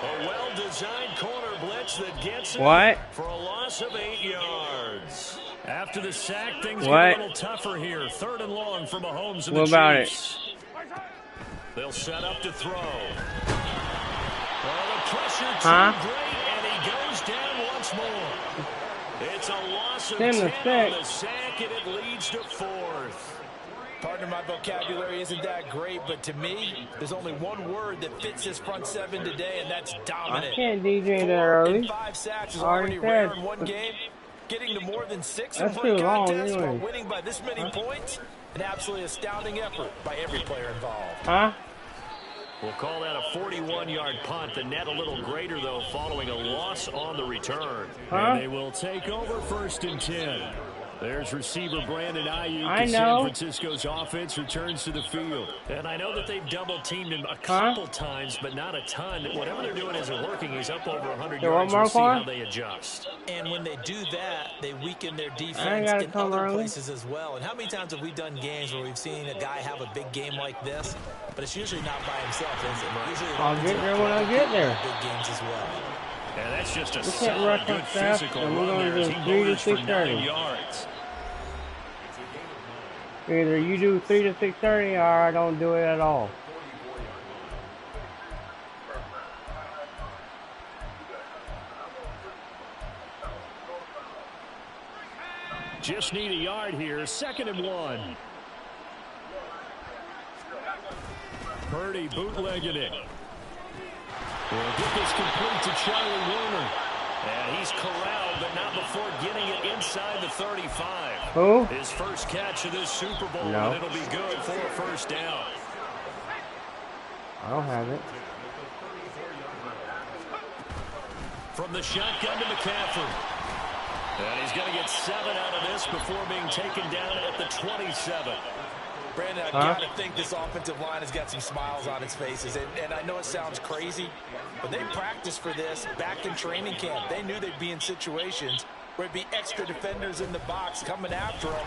A well-designed corner blitz that gets him for a loss of 8 yards. After the sack, things get a little tougher here. 3rd and long for Mahomes and the Chiefs. They'll set up to throw. Well, the pressure too great, and he goes down once more. It's a loss of 10 on the sack, and it leads to 4th. Partner, my vocabulary isn't that great, but to me, there's only one word that fits this front 7 today, and that's dominant. I can't DJ that early. 5 sacks is already rare in one game. Getting to more than 6 in one contest while winning by this many points, An absolutely astounding effort by every player involved. Huh? We'll call that a 41-yard punt. The net a little greater, though, following a loss on the return. Huh? And they will take over 1st and 10. There's receiver Brandon Ayuk. I know. San Francisco's offense returns to the field. And I know that they've double-teamed him a couple times, but not a ton. Whatever they're doing isn't working. He's up over 100 yards. We'll see how they adjust. And when they do that, they weaken their defense in other places as well. And how many times have we done games where we've seen a guy have a big game like this, but it's usually not by himself, is it? Usually I'll get there when I get there. Big games as well. And that's just a we can't rush good fast, physical and we're run going there to as do he 3 to motors for 6:30. 9 yards. Either you do 3 to 6:30 or I don't do it at all. Just need a yard here. 2nd and 1. Purdy bootlegging it. We'll get this complete to Charlie Warner. And he's corralled, but not before getting it inside the 35. Who? His first catch of this Super Bowl, No. and it'll be good for a 1st down. I don't have it. From the shotgun to McCaffrey. And he's going to get 7 out of this before being taken down at the 27. Brandon, I've got to think this offensive line has got some smiles on its faces. And I know it sounds crazy, but they practiced for this back in training camp. They knew they'd be in situations where it'd be extra defenders in the box coming after them,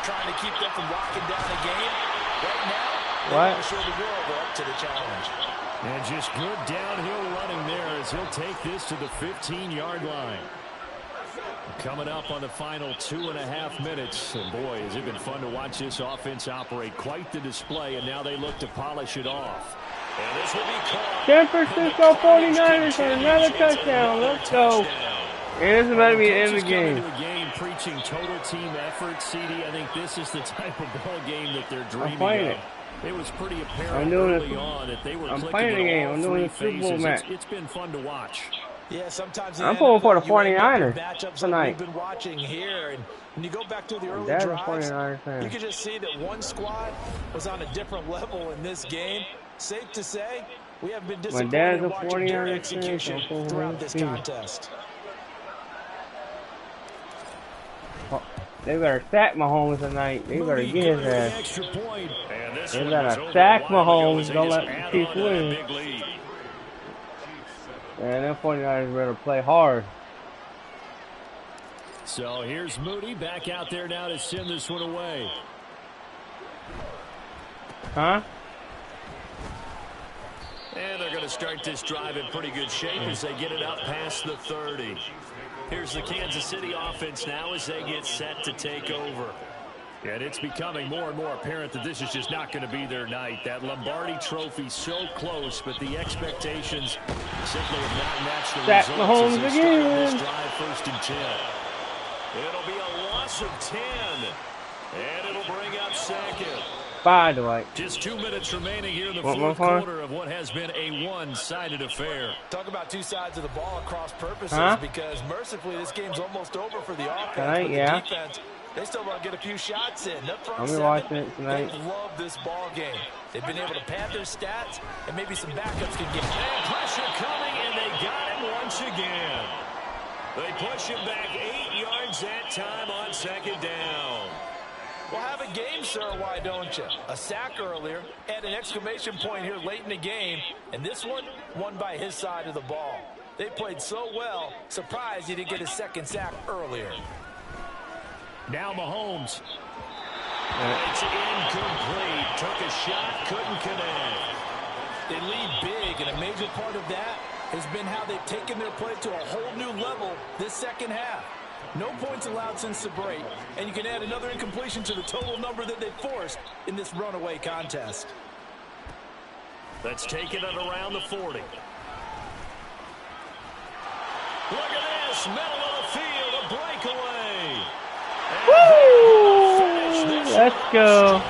trying to keep them from locking down the game. Right now, they want to show the world they're up to the challenge. And just good downhill running there as he'll take this to the 15-yard line. Coming up on the final 2.5 minutes. And boy, has it been fun to watch this offense operate. Quite the display, and now they look to polish it off. And this will be caught. San Francisco 49ers for another touchdown. Let's go. And this is about to be the end of the game. Into a game preaching total team effort, CD. I think this is the type of ball game that they're dreaming of. It was pretty apparent early on that they were clicking in all 3 phases. It's been fun to watch. Yeah, sometimes I'm pulling for the 49ers matchups tonight. Like we've been watching here, and when you go back to the early drives, you can just see that one squad was on a different level in this game. Safe to say, we have been disappointed in watching their execution throughout this contest. They better sack Mahomes tonight. They better get his ass. They better sack Mahomes. Don't let the Chiefs win. And them 49ers better play hard. So here's Moody back out there now to send this one away. Huh? And they're going to start this drive in pretty good shape as they get it out past the 30. Here's the Kansas City offense now as they get set to take over. And it's becoming more and more apparent that this is just not going to be their night. That Lombardi trophy so close, but the expectations simply have not matched the results. Mahomes as they again. start on this drive 1st and 10. It'll be a loss of 10. And it'll bring up 2nd. Bye, Dwight. Just 2 minutes remaining here in the fourth quarter of what has been a one-sided affair. Talk about 2 sides of the ball at cross purposes because mercifully this game's almost over for the offense. But the defense, they still want to get a few shots in. Up front I'm watching it tonight. They love this ball game. They've been able to pad their stats, and maybe some backups can get. And pressure coming, and they got him once again. They push him back 8 yards that time on 2nd down. Well, have a game, sir, why don't you? A sack earlier, and an exclamation point here late in the game, and this one won by his side of the ball. They played so well, surprised he didn't get his 2nd sack earlier. Now Mahomes. It's incomplete. Took a shot, couldn't connect. They lead big, and a major part of that has been how they've taken their play to a whole new level this 2nd half. No points allowed since the break, and you can add another incompletion to the total number that they forced in this runaway contest. Let's take it at around the 40. Look at this, middle of the field, a breakaway. Woo! Let's go.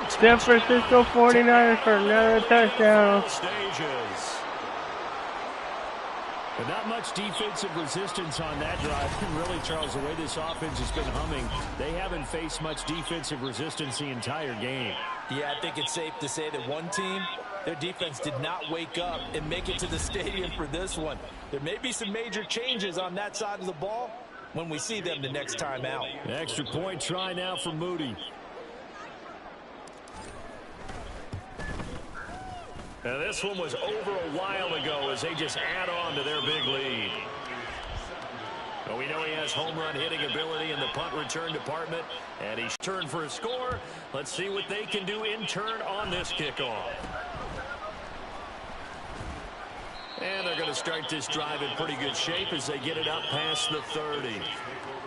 San Francisco 49ers for another touchdown. But not much defensive resistance on that drive. Really, Charles, the way this offense has been humming, they haven't faced much defensive resistance the entire game. Yeah, I think it's safe to say that one team, their defense did not wake up and make it to the stadium for this one. There may be some major changes on that side of the ball when we see them the next time out. Extra point try now for Moody. Now this one was over a while ago as they just add on to their big lead. Well, we know he has home run hitting ability in the punt return department, and he's turned for a score. Let's see what they can do in turn on this kickoff. And they're going to start this drive in pretty good shape as they get it up past the 30.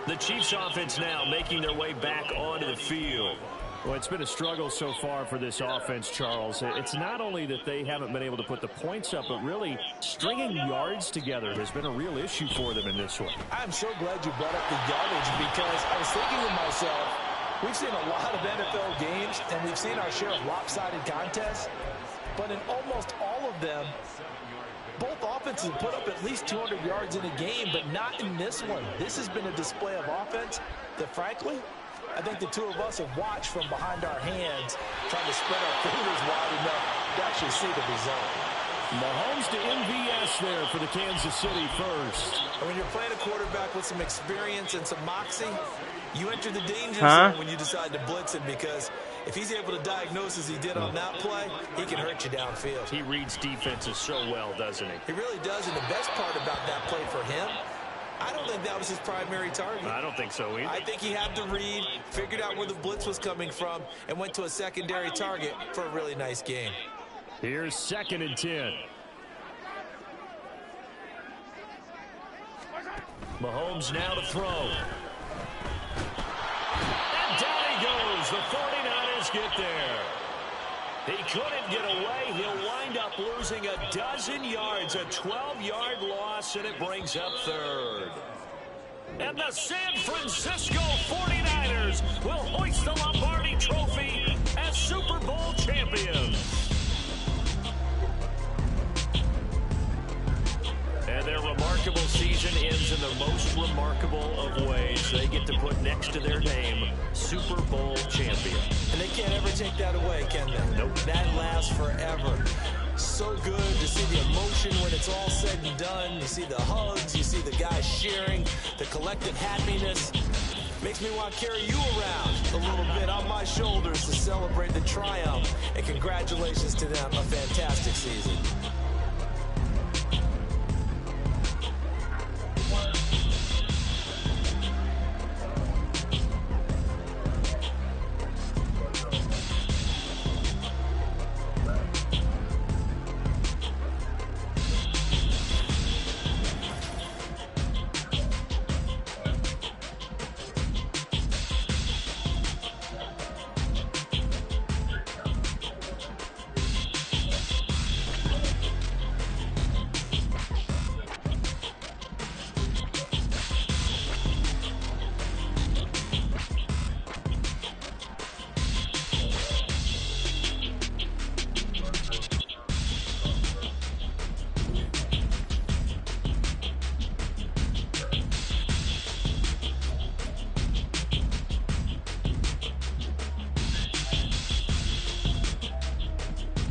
The Chiefs offense now making their way back onto the field. Well, it's been a struggle so far for this offense, Charles. It's not only that they haven't been able to put the points up, but really stringing yards together has been a real issue for them in this one. I'm so glad you brought up the yardage because I was thinking to myself, we've seen a lot of NFL games and we've seen our share of lopsided contests, but in almost all of them, both offenses put up at least 200 yards in a game, but not in this one. This has been a display of offense that, frankly, I think the two of us have watched from behind our hands, trying to spread our fingers wide enough to actually see the result. Mahomes to MVS there for the Kansas City first. And when you're playing a quarterback with some experience and some moxie, you enter the danger zone when you decide to blitz him, because if he's able to diagnose as he did on that play, he can hurt you downfield. He reads defenses so well, doesn't he? He really does, and the best part about that play for him, I don't think that was his primary target. I don't think so either. I think he had the read, figured out where the blitz was coming from, and went to a secondary target for a really nice game. Here's 2nd and 10. Mahomes now to throw. And down he goes. The 49ers get there. He couldn't get away. He'll wind up losing a dozen yards, a 12-yard loss, and it brings up 3rd. And the San Francisco 49ers will hoist the Lombardi Trophy as Super Bowl champions. And their remarkable season ends in the most remarkable of ways. They get to put next to their name, Super Bowl champion. And they can't ever take that away, can they? Nope. That lasts forever. So good to see the emotion when it's all said and done. You see the hugs, you see the guys sharing, the collective happiness. Makes me want to carry you around a little bit on my shoulders to celebrate the triumph. And congratulations to them, a fantastic season.